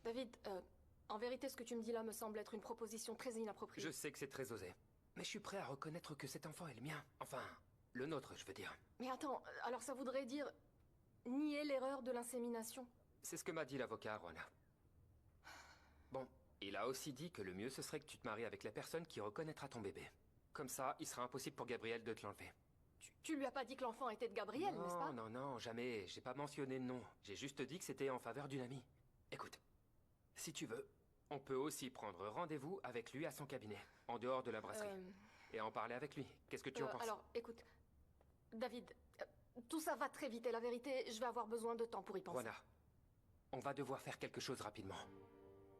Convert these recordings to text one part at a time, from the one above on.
David, en vérité, ce que tu me dis là me semble être une proposition très inappropriée. Je sais que c'est très osé. Mais je suis prêt à reconnaître que cet enfant est le mien. Enfin, le nôtre, je veux dire. Mais attends, alors ça voudrait dire nier l'erreur de l'insémination? C'est ce que m'a dit l'avocat, Rona. Bon, il a aussi dit que le mieux ce serait que tu te maries avec la personne qui reconnaîtra ton bébé. Comme ça, il sera impossible pour Gabriel de te l'enlever. Tu lui as pas dit que l'enfant était de Gabriel, n'est-ce pas? Non, non, jamais. J'ai pas mentionné de nom. J'ai juste dit que c'était en faveur d'une amie. Écoute, si tu veux, on peut aussi prendre rendez-vous avec lui à son cabinet, en dehors de la brasserie. Et en parler avec lui. Qu'est-ce que tu en penses? Alors, écoute, David, tout ça va très vite et la vérité, je vais avoir besoin de temps pour y penser. Rona, on va devoir faire quelque chose rapidement.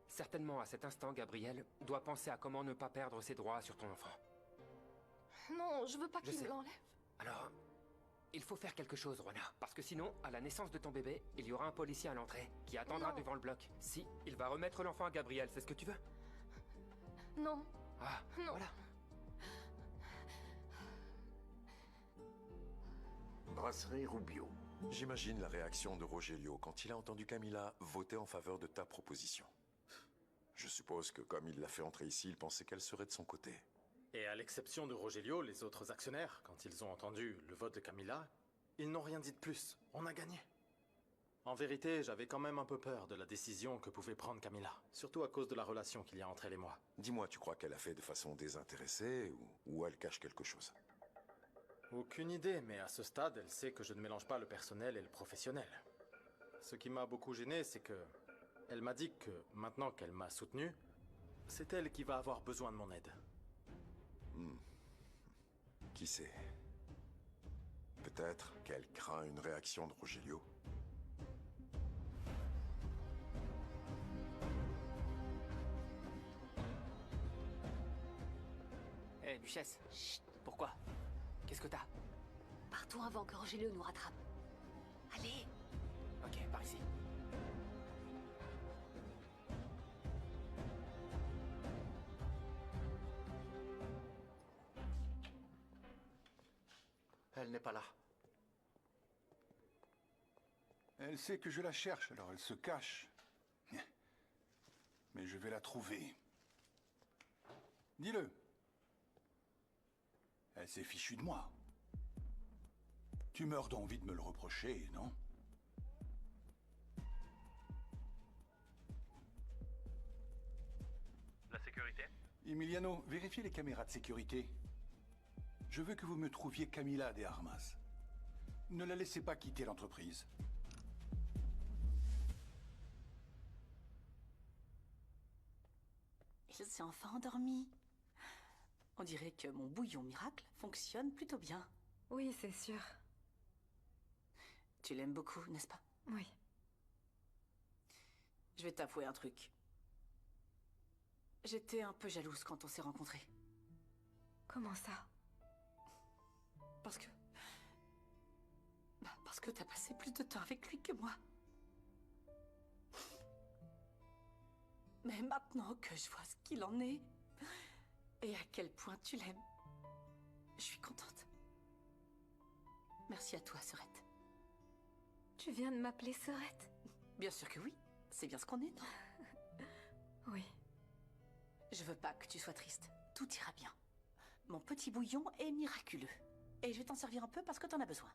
Certainement, à cet instant, Gabriel doit penser à comment ne pas perdre ses droits sur ton enfant. Non, je veux pas qu'il me l'enlève. Alors, il faut faire quelque chose, Rona. Parce que sinon, à la naissance de ton bébé, il y aura un policier à l'entrée qui attendra devant le bloc. Si, il va remettre l'enfant à Gabriel, c'est ce que tu veux? Non. Ah, non. Voilà. Brasserie Rubio. J'imagine la réaction de Rogelio quand il a entendu Camilla voter en faveur de ta proposition. Je suppose que comme il l'a fait entrer ici, il pensait qu'elle serait de son côté. Et à l'exception de Rogelio, les autres actionnaires, quand ils ont entendu le vote de Camilla, ils n'ont rien dit de plus. On a gagné. En vérité, j'avais quand même un peu peur de la décision que pouvait prendre Camilla. Surtout à cause de la relation qu'il y a entre elle et moi. Dis-moi, tu crois qu'elle a fait de façon désintéressée ou elle cache quelque chose? Aucune idée, mais à ce stade, elle sait que je ne mélange pas le personnel et le professionnel. Ce qui m'a beaucoup gêné, c'est que... Elle m'a dit que, maintenant qu'elle m'a soutenu, c'est elle qui va avoir besoin de mon aide. Qui sait? Peut-être qu'elle craint une réaction de Rogelio. Hé, Duchesse. Chut. Pourquoi? Qu'est-ce que t'as? Partons avant que Rogelio nous rattrape. Allez! Ok, par ici. Elle n'est pas là. Elle sait que je la cherche, alors elle se cache. Mais je vais la trouver. Dis-le. Elle s'est fichue de moi. Tu meurs d'envie de me le reprocher, non? La sécurité? Emiliano, vérifiez les caméras de sécurité. Je veux que vous me trouviez Camilla de Armas. Ne la laissez pas quitter l'entreprise. Il s'est enfin endormi. On dirait que mon bouillon miracle fonctionne plutôt bien. Oui, c'est sûr. Tu l'aimes beaucoup, n'est-ce pas? Oui. Je vais t'avouer un truc. J'étais un peu jalouse quand on s'est rencontrés. Comment ça? Parce que t'as passé plus de temps avec lui que moi. Mais maintenant que je vois ce qu'il en est, et à quel point tu l'aimes, je suis contente. Merci à toi, Sorette. Tu viens de m'appeler Sorette? Bien sûr que oui. C'est bien ce qu'on est, non? Oui. Je veux pas que tu sois triste. Tout ira bien. Mon petit bouillon est miraculeux. Et je vais t'en servir un peu parce que t'en as besoin.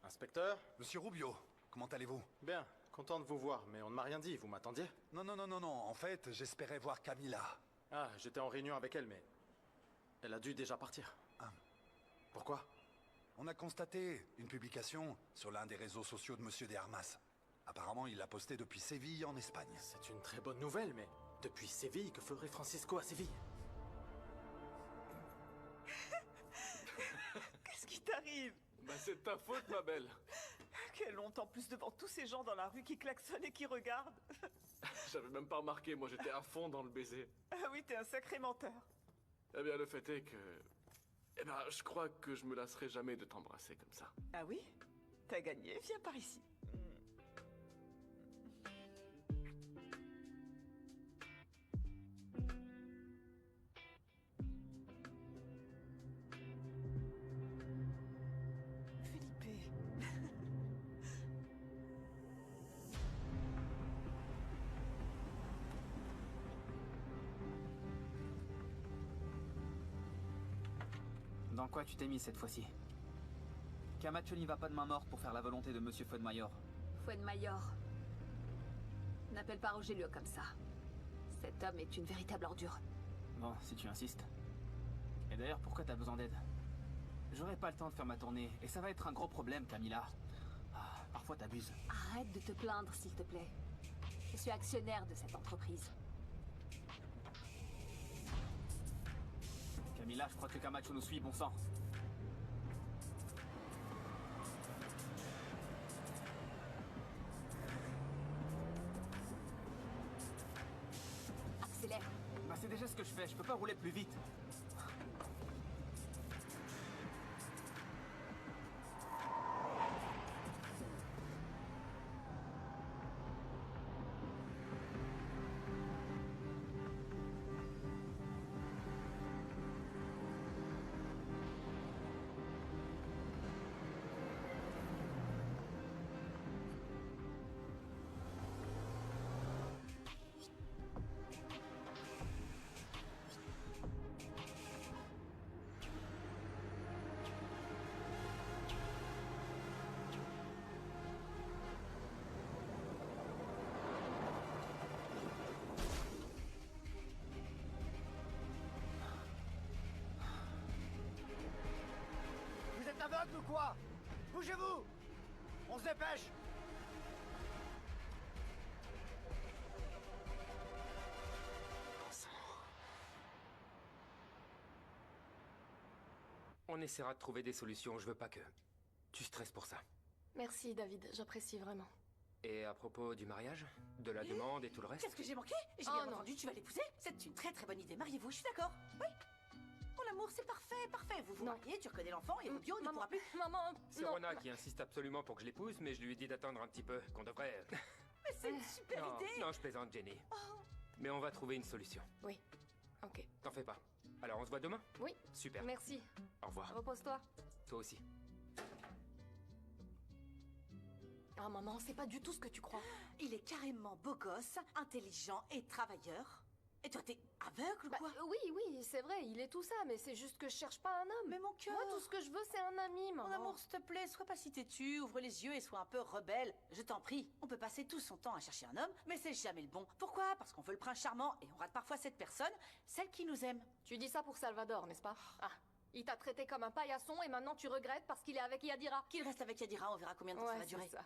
Inspecteur? Monsieur Rubio, comment allez-vous? Bien, content de vous voir, mais on ne m'a rien dit, vous m'attendiez? Non, en fait, j'espérais voir Camilla. Ah, j'étais en réunion avec elle, mais... Elle a dû déjà partir. Ah. Pourquoi? On a constaté une publication sur l'un des réseaux sociaux de Monsieur de Armas. Apparemment, il l'a posté depuis Séville, en Espagne. C'est une très bonne nouvelle, mais... Depuis Séville, que ferait Francisco à Séville? Qu'est-ce qui t'arrive? Bah c'est de ta faute, ma belle. Quelle honte en plus devant tous ces gens dans la rue qui klaxonnent et qui regardent. J'avais même pas remarqué, moi j'étais à fond dans le baiser. Ah oui, t'es un sacré menteur. Eh bien, le fait est que... Eh ben, je crois que je me lasserai jamais de t'embrasser comme ça. Ah oui? T'as gagné, viens par ici. Felipe. Dans quoi tu t'es mis cette fois-ci? Camacho n'y va pas de main morte pour faire la volonté de Monsieur Fuenmayor. Fuenmayor. N'appelle pas Rogelio comme ça. Cet homme est une véritable ordure. Bon, si tu insistes. Et d'ailleurs, pourquoi t'as besoin d'aide? J'aurai pas le temps de faire ma tournée, et ça va être un gros problème, Camilla. Ah, parfois t'abuses. Arrête de te plaindre, s'il te plaît. Je suis actionnaire de cette entreprise. Camilla, je crois que Camacho nous suit, bon sang. Accélère. Bah c'est déjà ce que je fais, je peux pas rouler plus vite. Vous êtes aveugle ou quoi? Bougez-vous! On se dépêche! On essaiera de trouver des solutions, je veux pas que tu stresses pour ça. Merci, David, j'apprécie vraiment. Et à propos du mariage, de la demande et tout le reste? Qu'est-ce que j'ai manqué? J'ai Oh, bien non. entendu, tu vas l'épouser? C'est une très très bonne idée, mariez-vous, je suis d'accord. Oui. Pour l'amour, c'est parfait, parfait. Vous vous mariez, tu reconnais l'enfant et Rubio ne pourra plus... Maman, C'est Rona qui insiste absolument pour que je l'épouse, mais je lui ai dit d'attendre un petit peu, qu'on devrait... Mais c'est une super non, idée. non, je plaisante, Jenny. Mais on va trouver une solution. Oui, ok. T'en fais pas. Alors on se voit demain? Oui. Super. Merci. Au revoir. Repose-toi. Toi aussi. Ah, maman, c'est pas du tout ce que tu crois. Il est carrément beau gosse, intelligent et travailleur. Et toi, t'es aveugle ou quoi? Oui, oui, c'est vrai, il est tout ça, mais c'est juste que je cherche pas un homme. Mais mon cœur... Moi, tout ce que je veux, c'est un ami, maman. Mon amour, s'il te plaît, sois pas si têtu, ouvre les yeux et sois un peu rebelle. Je t'en prie. On peut passer tout son temps à chercher un homme, mais c'est jamais le bon. Pourquoi? Parce qu'on veut le prince charmant et on rate parfois cette personne, celle qui nous aime. Tu dis ça pour Salvador, n'est-ce pas? Ah, il t'a traité comme un paillasson et maintenant tu regrettes parce qu'il est avec Yadira. Qu'il reste avec Yadira, on verra combien de temps ça va durer. Ça.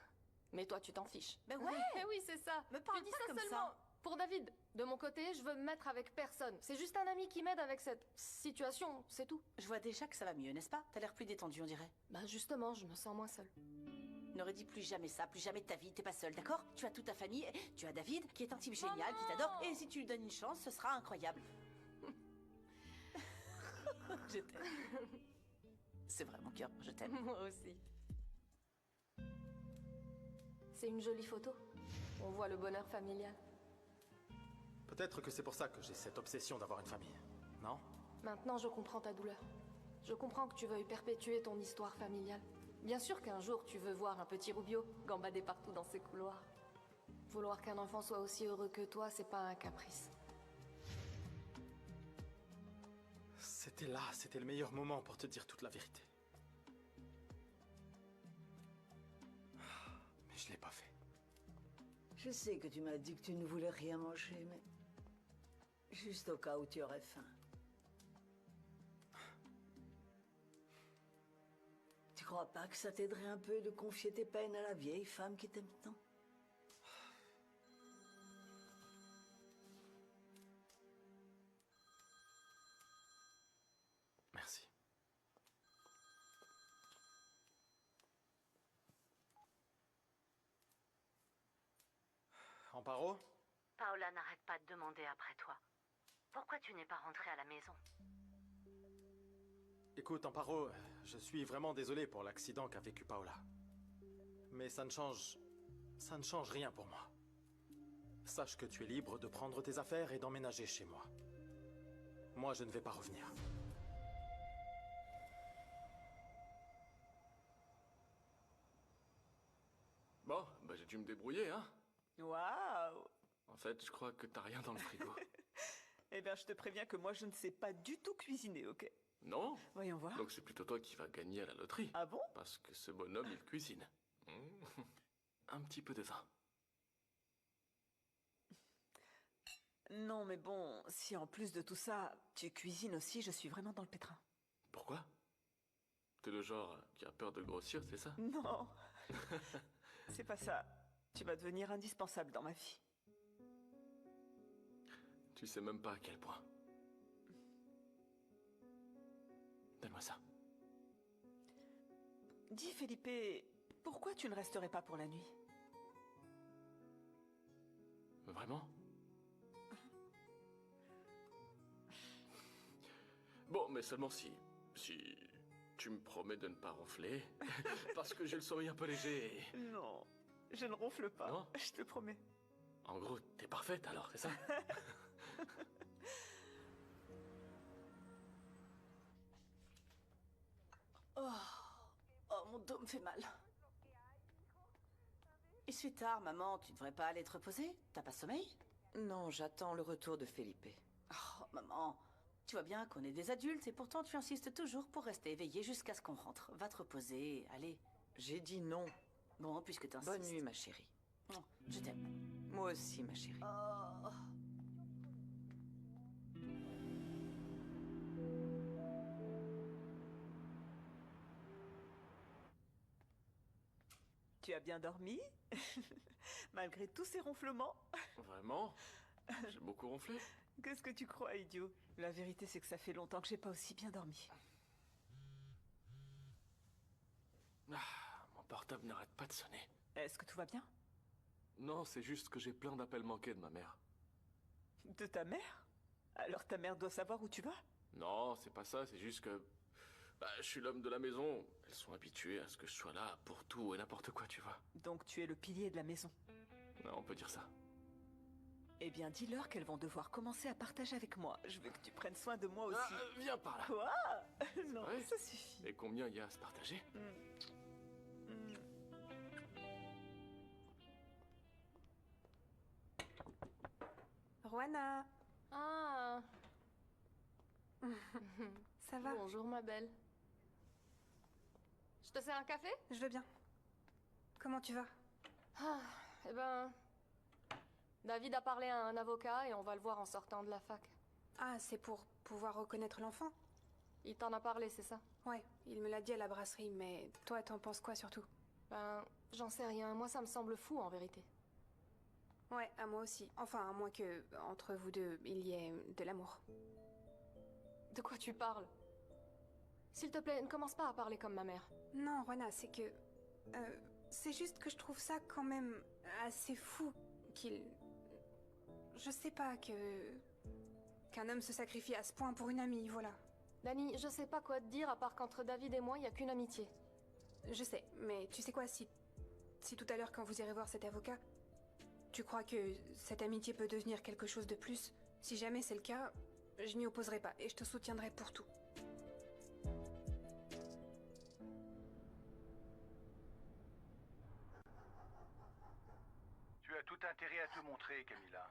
Mais toi, tu t'en fiches. Ben ouais. Oui, c'est ça. Me parle tu dis pas ça comme seulement ça. pour David. De mon côté, je veux me mettre avec personne. C'est juste un ami qui m'aide avec cette situation, c'est tout. Je vois déjà que ça va mieux, n'est-ce pas? T'as l'air plus détendu, on dirait. Bah justement, je me sens moins seule. Ne redis plus jamais ça, plus jamais de ta vie, t'es pas seule, d'accord? Tu as toute ta famille, tu as David, qui est un type génial, qui t'adore, et si tu lui donnes une chance, ce sera incroyable. Je t'aime. C'est vrai, mon cœur, je t'aime. Moi aussi. C'est une jolie photo. On voit le bonheur familial. Peut-être que c'est pour ça que j'ai cette obsession d'avoir une famille, non? Maintenant, je comprends ta douleur. Je comprends que tu veuilles perpétuer ton histoire familiale. Bien sûr qu'un jour, tu veux voir un petit Rubio gambader partout dans ces couloirs. Vouloir qu'un enfant soit aussi heureux que toi, c'est pas un caprice. C'était là, c'était le meilleur moment pour te dire toute la vérité. Mais je l'ai pas fait. Je sais que tu m'as dit que tu ne voulais rien manger, mais... juste au cas où tu aurais faim. Tu crois pas que ça t'aiderait un peu de confier tes peines à la vieille femme qui t'aime tant? Merci. Amparo? Paola n'arrête pas de demander après toi. Pourquoi tu n'es pas rentré à la maison? Écoute, Amparo, je suis vraiment désolé pour l'accident qu'a vécu Paola. Mais ça ne change rien pour moi. Sache que tu es libre de prendre tes affaires et d'emménager chez moi. Moi, je ne vais pas revenir. Bon, bah j'ai dû me débrouiller, hein. Waouh! En fait, je crois que t'as rien dans le frigo. Eh bien, je te préviens que moi, je ne sais pas du tout cuisiner, ok? Non? Voyons voir. Donc c'est plutôt toi qui vas gagner à la loterie. Ah bon? Parce que ce bonhomme, il cuisine. Un petit peu de vin. Non, mais bon, si en plus de tout ça, tu cuisines aussi, je suis vraiment dans le pétrin. Pourquoi? T'es le genre qui a peur de grossir, c'est ça? Non, c'est pas ça. Tu vas devenir indispensable dans ma vie. Tu sais même pas à quel point. Donne-moi ça. Dis, Felipe, pourquoi tu ne resterais pas pour la nuit? Vraiment? Bon, mais seulement si tu me promets de ne pas ronfler, parce que j'ai le sommeil un peu léger. Non, je ne ronfle pas, non? Je te promets. En gros, t'es parfaite alors, c'est ça? Oh, mon dos me fait mal. Il se fait tard, maman. Tu devrais pas aller te reposer? T'as pas sommeil? Non, j'attends le retour de Felipe. Oh, maman, tu vois bien qu'on est des adultes et pourtant tu insistes toujours pour rester éveillé jusqu'à ce qu'on rentre. Va te reposer, allez. J'ai dit non. Bon, puisque t'insistes. Bonne nuit, ma chérie. Oh, je t'aime. Moi aussi, ma chérie. Oh. Tu as bien dormi? Malgré tous ces ronflements? Vraiment? J'ai beaucoup ronflé. Qu'est-ce que tu crois, idiot? La vérité, c'est que ça fait longtemps que j'ai pas aussi bien dormi. Ah, mon portable n'arrête pas de sonner. Est-ce que tout va bien? Non, c'est juste que j'ai plein d'appels manqués de ma mère. De ta mère? Alors ta mère doit savoir où tu vas? Non, c'est pas ça, c'est juste que... je suis l'homme de la maison. Elles sont habituées à ce que je sois là pour tout et n'importe quoi, tu vois. Donc tu es le pilier de la maison. Non, on peut dire ça. Eh bien, dis-leur qu'elles vont devoir commencer à partager avec moi. Je veux que tu prennes soin de moi aussi. Viens par là. Quoi? Non, vrai? ça suffit. Et combien il y a à se partager? Juana. Ah. Ça va? Bonjour, ma belle. Je te sers un café? Je veux bien. Comment tu vas? Ah, eh ben... David a parlé à un avocat et on va le voir en sortant de la fac. Ah, c'est pour pouvoir reconnaître l'enfant? Il t'en a parlé, c'est ça? Ouais, il me l'a dit à la brasserie, mais toi, t'en penses quoi surtout? Ben, j'en sais rien. Moi, ça me semble fou, en vérité. Ouais, à moi aussi. Enfin, à moins que, entre vous deux, il y ait de l'amour. De quoi tu parles? S'il te plaît, ne commence pas à parler comme ma mère. Non, Juana, c'est que... c'est juste que je trouve ça quand même assez fou qu'il... Je sais pas, qu'un homme se sacrifie à ce point pour une amie, voilà. Dani, je sais pas quoi te dire à part qu'entre David et moi, il y a qu'une amitié. Je sais, mais tu sais quoi, si tout à l'heure quand vous irez voir cet avocat, tu crois que cette amitié peut devenir quelque chose de plus, si jamais c'est le cas, je m'y opposerai pas et je te soutiendrai pour tout. Tu as tout intérêt à te montrer, Camilla.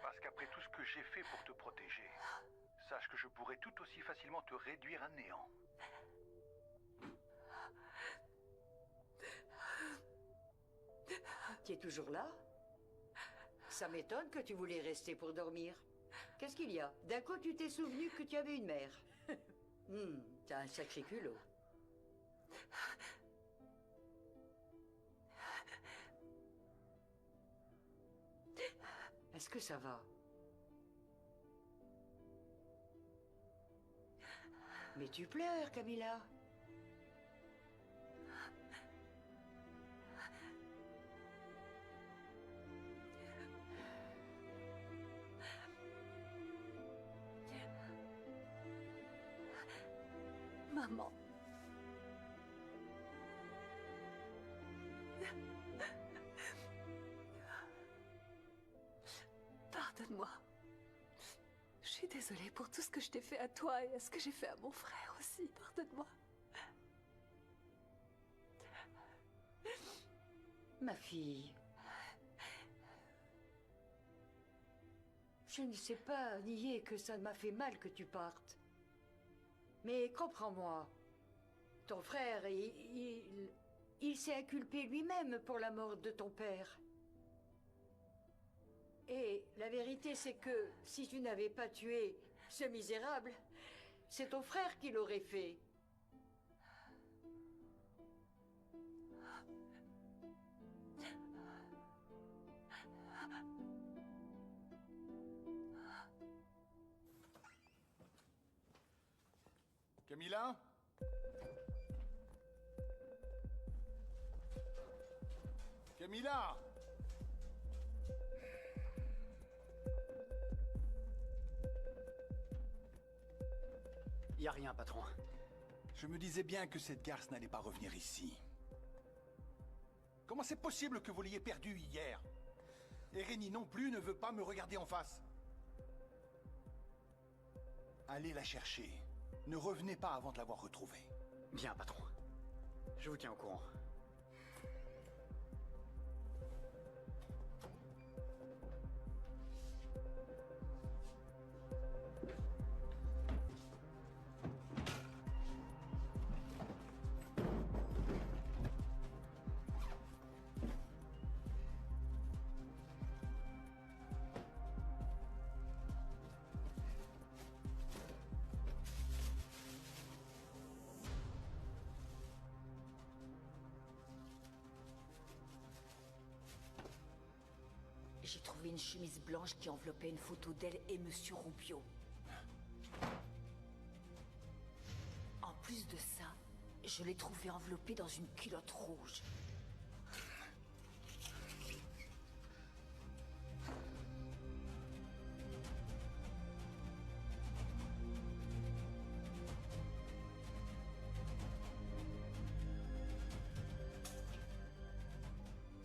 Parce qu'après tout ce que j'ai fait pour te protéger, sache que je pourrais tout aussi facilement te réduire à néant. Tu es toujours là? Ça m'étonne que tu voulais rester pour dormir. Qu'est-ce qu'il y a? D'un coup, tu t'es souvenu que tu avais une mère. T'as un sacré culot. Est-ce que ça va? Mais tu pleures, Camilla. Maman. Pardonne-moi. Je suis désolée pour tout ce que je t'ai fait à toi et à ce que j'ai fait à mon frère aussi. Pardonne-moi. Ma fille. Je ne sais pas nier que ça m'a fait mal que tu partes. Mais comprends-moi. Ton frère, il s'est inculpé lui-même pour la mort de ton père. Et la vérité, c'est que si tu n'avais pas tué ce misérable, c'est ton frère qui l'aurait fait. Camilla? Camilla! Y a rien, patron. Je me disais bien que cette garce n'allait pas revenir ici. Comment c'est possible que vous l'ayez perdue hier? Et Rénie non plus ne veut pas me regarder en face. Allez la chercher. Ne revenez pas avant de l'avoir retrouvée. Bien, patron. Je vous tiens au courant. J'ai trouvé une chemise blanche qui enveloppait une photo d'elle et Monsieur Rubio. En plus de ça, je l'ai trouvée enveloppée dans une culotte rouge.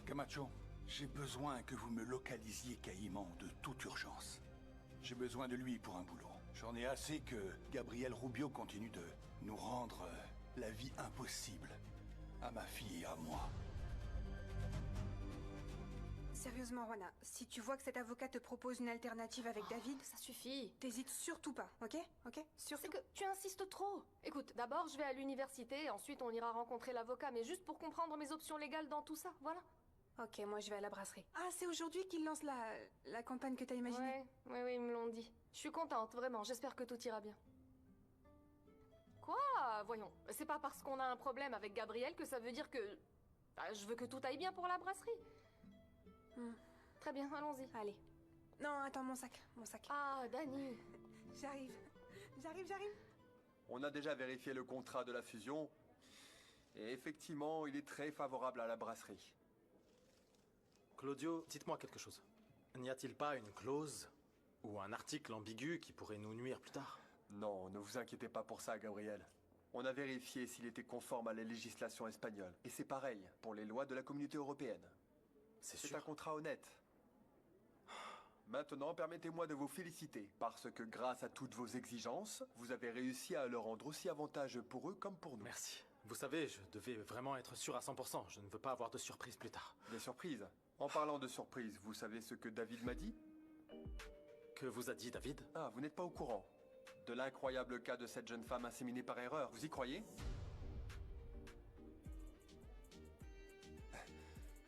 Camacho, j'ai besoin que vous me localisiez Caïman de toute urgence. J'ai besoin de lui pour un boulot. J'en ai assez que Gabriel Rubio continue de nous rendre la vie impossible. À ma fille et à moi. Sérieusement, Juana, si tu vois que cet avocat te propose une alternative avec David... Ça suffit. T'hésites surtout pas, ok? Ok? Surtout. C'est que tu insistes trop. Écoute, d'abord je vais à l'université, ensuite on ira rencontrer l'avocat, mais juste pour comprendre mes options légales dans tout ça, voilà. Ok, moi je vais à la brasserie. Ah, c'est aujourd'hui qu'ils lancent la campagne que t'as imaginée? Ouais, ils me l'ont dit. Je suis contente, vraiment, j'espère que tout ira bien. Quoi? Voyons, c'est pas parce qu'on a un problème avec Gabriel que ça veut dire que... je veux que tout aille bien pour la brasserie. Très bien, allons-y. Allez. Non, attends, mon sac. Ah, Dani. J'arrive. On a déjà vérifié le contrat de la fusion. Et effectivement, il est très favorable à la brasserie. Claudio, dites-moi quelque chose. N'y a-t-il pas une clause ou un article ambigu qui pourrait nous nuire plus tard? Non, ne vous inquiétez pas pour ça, Gabriel. On a vérifié s'il était conforme à la législation espagnole. Et c'est pareil pour les lois de la communauté européenne. C'est un contrat honnête. Maintenant, permettez-moi de vous féliciter, parce que grâce à toutes vos exigences, vous avez réussi à le rendre aussi avantageux pour eux comme pour nous. Merci. Vous savez, je devais vraiment être sûr à 100%. Je ne veux pas avoir de surprise plus tard. Des surprises? En parlant de surprises, vous savez ce que David m'a dit? Que vous a dit David? Ah, vous n'êtes pas au courant de l'incroyable cas de cette jeune femme inséminée par erreur. Vous y croyez?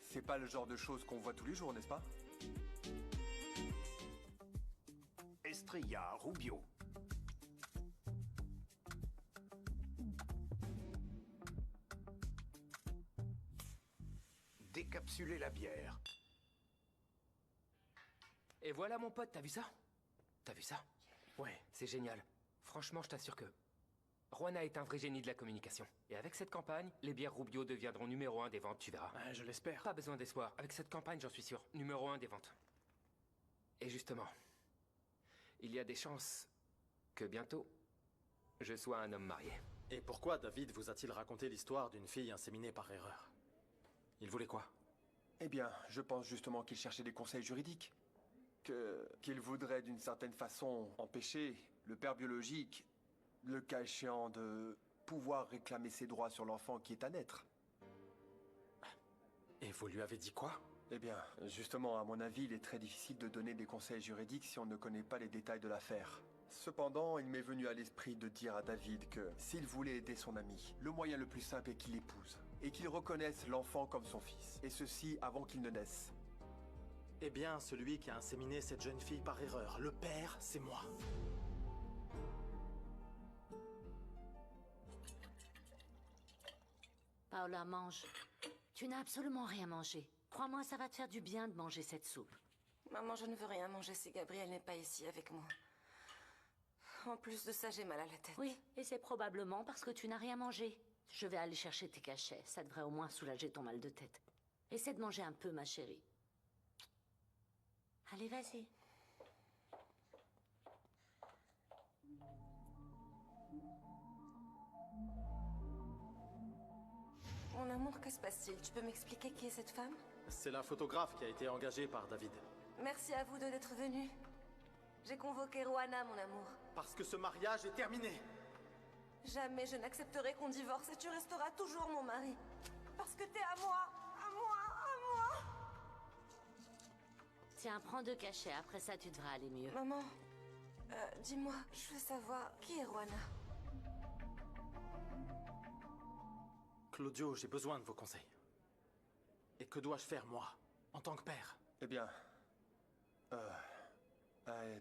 C'est pas le genre de choses qu'on voit tous les jours, n'est-ce pas? Estrella Rubio. Décapsuler la bière. Et voilà mon pote, t'as vu ça? T'as vu ça? Ouais. C'est génial. Franchement, je t'assure que... Juana est un vrai génie de la communication. Et avec cette campagne, les bières Rubio deviendront numéro 1 des ventes, tu verras. Je l'espère. Pas besoin d'espoir. Avec cette campagne, j'en suis sûr. Numéro 1 des ventes. Et justement, il y a des chances que bientôt, je sois un homme marié. Et pourquoi David vous a-t-il raconté l'histoire d'une fille inséminée par erreur? Il voulait quoi? Eh bien, je pense justement qu'il cherchait des conseils juridiques. qu'il voudrait d'une certaine façon empêcher le père biologique, le cas échéant, de pouvoir réclamer ses droits sur l'enfant qui est à naître. Et vous lui avez dit quoi? Eh bien, justement, à mon avis, il est très difficile de donner des conseils juridiques si on ne connaît pas les détails de l'affaire. Cependant, il m'est venu à l'esprit de dire à David que, s'il voulait aider son ami, le moyen le plus simple est qu'il l'épouse, et qu'il reconnaisse l'enfant comme son fils, et ceci avant qu'il ne naisse. Eh bien, celui qui a inséminé cette jeune fille par erreur, le père, c'est moi. Paola, mange. Tu n'as absolument rien mangé. Crois-moi, ça va te faire du bien de manger cette soupe. Maman, je ne veux rien manger si Gabriel n'est pas ici avec moi. En plus de ça, j'ai mal à la tête. Oui, et c'est probablement parce que tu n'as rien mangé. Je vais aller chercher tes cachets. Ça devrait au moins soulager ton mal de tête. Essaie de manger un peu, ma chérie. Allez, vas-y. Mon amour, que se passe-t-il? Tu peux m'expliquer qui est cette femme? C'est la photographe qui a été engagée par David. Merci à vous deux d'être venus. J'ai convoqué Rohanna, mon amour. Parce que ce mariage est terminé. Jamais je n'accepterai qu'on divorce et tu resteras toujours mon mari. Parce que t'es à moi, à moi, à moi. Tiens, prends 2 cachets. Après ça, tu devras aller mieux. Maman, dis-moi, je veux savoir, qui est Rohanna? Claudio, j'ai besoin de vos conseils. Et que dois-je faire, moi, en tant que père? Eh bien...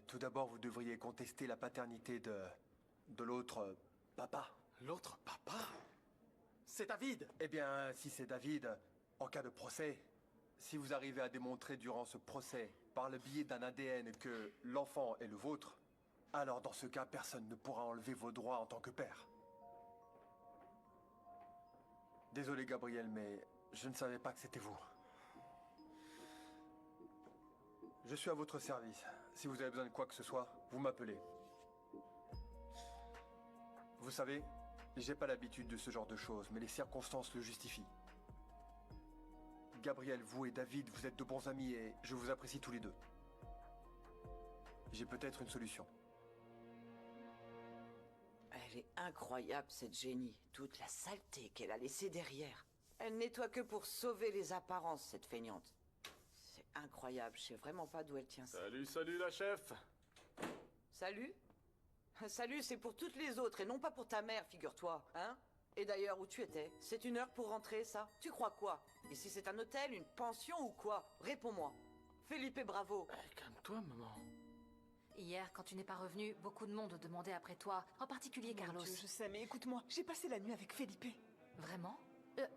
tout d'abord, vous devriez contester la paternité de l'autre papa. L'autre papa? C'est David! Eh bien, si c'est David, en cas de procès, si vous arrivez à démontrer durant ce procès, par le biais d'un ADN, que l'enfant est le vôtre, alors dans ce cas, personne ne pourra enlever vos droits en tant que père. Désolé, Gabriel, mais je ne savais pas que c'était vous. Je suis à votre service. Si vous avez besoin de quoi que ce soit, vous m'appelez. Vous savez, j'ai pas l'habitude de ce genre de choses, mais les circonstances le justifient. Gabriel, vous et David, vous êtes de bons amis et je vous apprécie tous les deux. J'ai peut-être une solution. Elle est incroyable, cette génie. Toute la saleté qu'elle a laissée derrière. Elle nettoie que pour sauver les apparences, cette feignante. C'est incroyable, je sais vraiment pas d'où elle tient ça. Salut, salut la chef. Salut? Salut, c'est pour toutes les autres et non pas pour ta mère, figure-toi, hein? Et d'ailleurs, où tu étais? C'est 1 heure pour rentrer, ça? Tu crois quoi? Ici, c'est un hôtel, une pension ou quoi? Réponds-moi. Felipe, bravo. Calme-toi, maman. Hier, quand tu n'es pas revenu, beaucoup de monde demandait après toi, en particulier Carlos. Mon Dieu, je sais, mais écoute-moi, j'ai passé la nuit avec Felipe. Vraiment?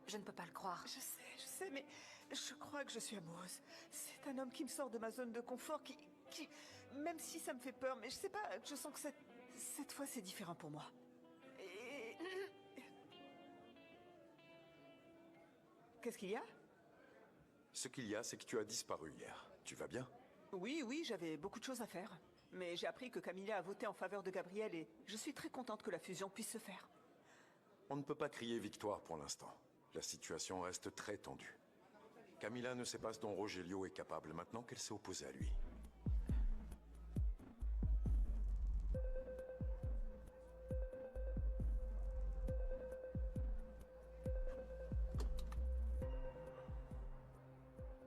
Je ne peux pas le croire. Je sais, mais je crois que je suis amoureuse. C'est un homme qui me sort de ma zone de confort, qui... Même si ça me fait peur, mais je sais pas, je sens que cette fois c'est différent pour moi. Et... Qu'est-ce qu'il y a? Ce qu'il y a, c'est que tu as disparu hier. Tu vas bien? Oui, j'avais beaucoup de choses à faire. Mais j'ai appris que Camilla a voté en faveur de Gabriel et je suis très contente que la fusion puisse se faire. On ne peut pas crier victoire pour l'instant. La situation reste très tendue. Camilla ne sait pas ce dont Rogelio est capable maintenant qu'elle s'est opposée à lui.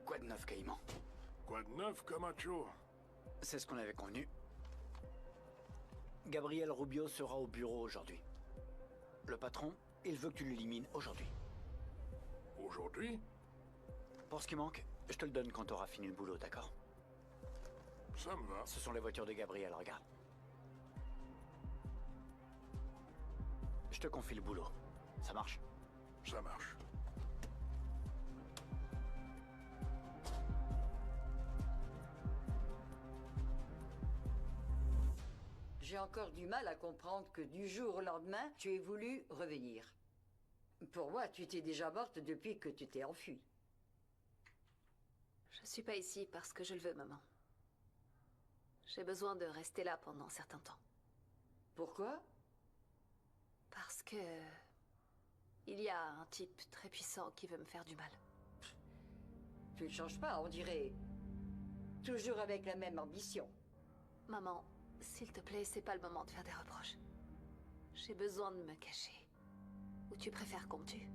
Quoi de neuf, Caïman? Quoi de neuf, Camacho? C'est ce qu'on avait convenu. Gabriel Rubio sera au bureau aujourd'hui. Le patron, il veut que tu l'élimines aujourd'hui. Aujourd'hui? Pour ce qui manque, je te le donne quand tu auras fini le boulot, d'accord? Ça me va. Ce sont les voitures de Gabriel, regarde. Je te confie le boulot. Ça marche? Ça marche. J'ai encore du mal à comprendre que du jour au lendemain, tu aies voulu revenir. Pour moi, tu t'es déjà morte depuis que tu t'es enfuie. Je suis pas ici parce que je le veux, maman. J'ai besoin de rester là pendant un certain temps. Pourquoi? Parce que... il y a un type très puissant qui veut me faire du mal. Tu ne changes pas, on dirait... Toujours avec la même ambition. Maman, s'il te plaît, c'est pas le moment de faire des reproches. J'ai besoin de me cacher. Ou tu préfères qu'on me tue?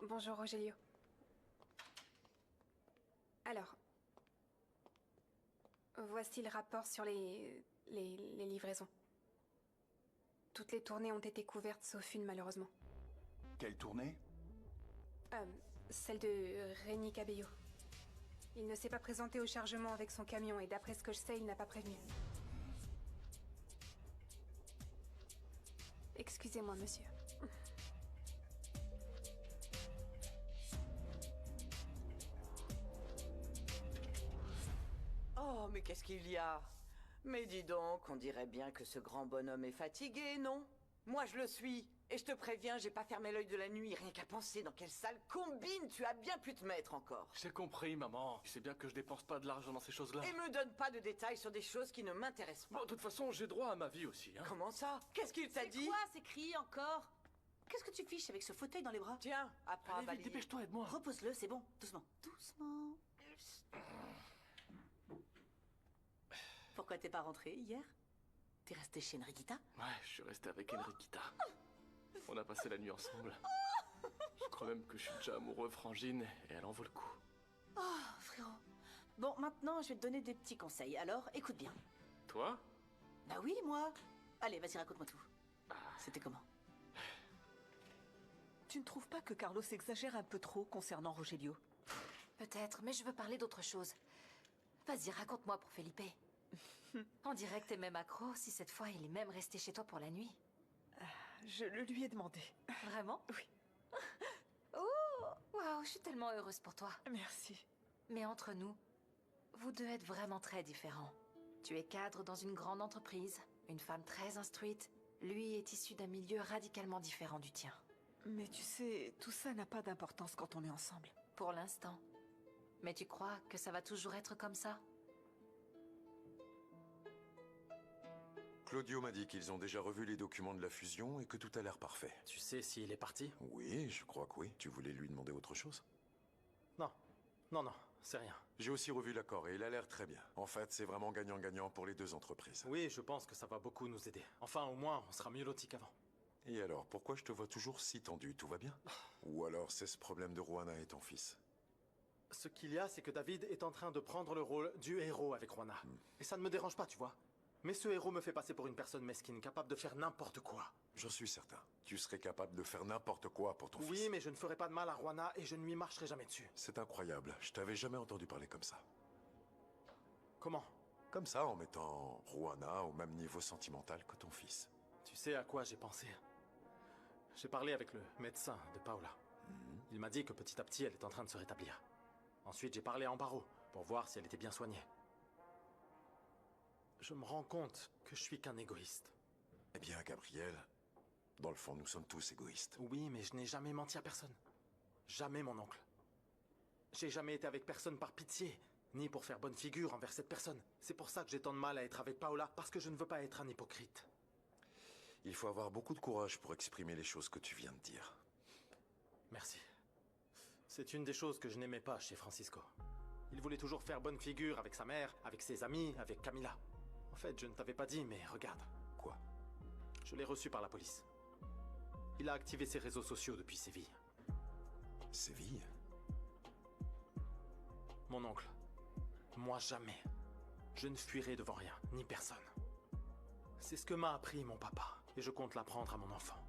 Bonjour Rogelio. Alors, voici le rapport sur les livraisons. Toutes les tournées ont été couvertes sauf une malheureusement. Quelle tournée? Celle de Rémi Cabello. Il ne s'est pas présenté au chargement avec son camion et d'après ce que je sais, il n'a pas prévenu. Excusez-moi, monsieur. Oh, mais qu'est-ce qu'il y a? Mais dis donc, on dirait bien que ce grand bonhomme est fatigué, non? Moi, je le suis. Et je te préviens, j'ai pas fermé l'œil de la nuit, rien qu'à penser dans quelle sale combine tu as bien pu te mettre encore. J'ai compris, maman. Tu sais bien que je dépense pas de l'argent dans ces choses-là. Et me donne pas de détails sur des choses qui ne m'intéressent pas. Bon, de toute façon, j'ai droit à ma vie aussi, hein. Comment ça? Qu'est-ce qu'il t'a dit? C'est quoi ces cris encore? Qu'est-ce que tu fiches avec ce fauteuil dans les bras? Tiens, apprends à Allez, vite, balayer. dépêche-toi, aide-moi. Repose-le, c'est bon. Doucement. Doucement. Pourquoi t'es pas rentré hier? T'es resté chez Enriquita? Ouais, je suis resté avec Enriquita. On a passé la nuit ensemble. Je crois même que je suis déjà amoureux de Frangine et elle en vaut le coup. Oh, frérot. Bon, maintenant, je vais te donner des petits conseils. Alors, écoute bien. Toi? Bah oui, moi. Allez, vas-y, raconte-moi tout. C'était comment? Tu ne trouves pas que Carlos exagère un peu trop concernant Rogelio? Peut-être, mais je veux parler d'autre chose. Vas-y, raconte-moi pour Felipe. On dirait que t'es même accro, si cette fois il est même resté chez toi pour la nuit. Je le lui ai demandé. Vraiment? Oui. Oh, waouh, je suis tellement heureuse pour toi. Merci. Mais entre nous, vous deux êtes vraiment très différents. Tu es cadre dans une grande entreprise, une femme très instruite. Lui est issu d'un milieu radicalement différent du tien. Mais tu sais, tout ça n'a pas d'importance quand on est ensemble. Pour l'instant. Mais tu crois que ça va toujours être comme ça? Claudio m'a dit qu'ils ont déjà revu les documents de la fusion et que tout a l'air parfait. Tu sais s'il est parti? Oui, je crois que oui. Tu voulais lui demander autre chose? Non. Non, c'est rien. J'ai aussi revu l'accord et il a l'air très bien. En fait, c'est vraiment gagnant-gagnant pour les deux entreprises. Oui, je pense que ça va beaucoup nous aider. Enfin, au moins, on sera mieux lotis qu'avant. Et alors, pourquoi je te vois toujours si tendu? Tout va bien? Ou alors c'est ce problème de Juana et ton fils? Ce qu'il y a, c'est que David est en train de prendre le rôle du héros avec Juana. Et ça ne me dérange pas, tu vois. Mais ce héros me fait passer pour une personne mesquine, capable de faire n'importe quoi. J'en suis certain. Tu serais capable de faire n'importe quoi pour ton fils. Oui, mais je ne ferai pas de mal à Juana et je ne lui marcherai jamais dessus. C'est incroyable. Je t'avais jamais entendu parler comme ça. Comment? Comme ça, en mettant Juana au même niveau sentimental que ton fils. Tu sais à quoi j'ai pensé? J'ai parlé avec le médecin de Paola. Il m'a dit que petit à petit, elle est en train de se rétablir. Ensuite, j'ai parlé à Amparo pour voir si elle était bien soignée. Je me rends compte que je suis qu'un égoïste. Eh bien, Gabriel, dans le fond, nous sommes tous égoïstes. Oui, mais je n'ai jamais menti à personne. Jamais, mon oncle. J'ai jamais été avec personne par pitié, ni pour faire bonne figure envers cette personne. C'est pour ça que j'ai tant de mal à être avec Paola, parce que je ne veux pas être un hypocrite. Il faut avoir beaucoup de courage pour exprimer les choses que tu viens de dire. Merci. C'est une des choses que je n'aimais pas chez Francisco. Il voulait toujours faire bonne figure avec sa mère, avec ses amis, avec Camila. En fait, je ne t'avais pas dit, mais regarde. Quoi? Je l'ai reçu par la police. Il a activé ses réseaux sociaux depuis Séville. Séville? Mon oncle, moi jamais. Je ne fuirai devant rien, ni personne. C'est ce que m'a appris mon papa, et je compte l'apprendre à mon enfant.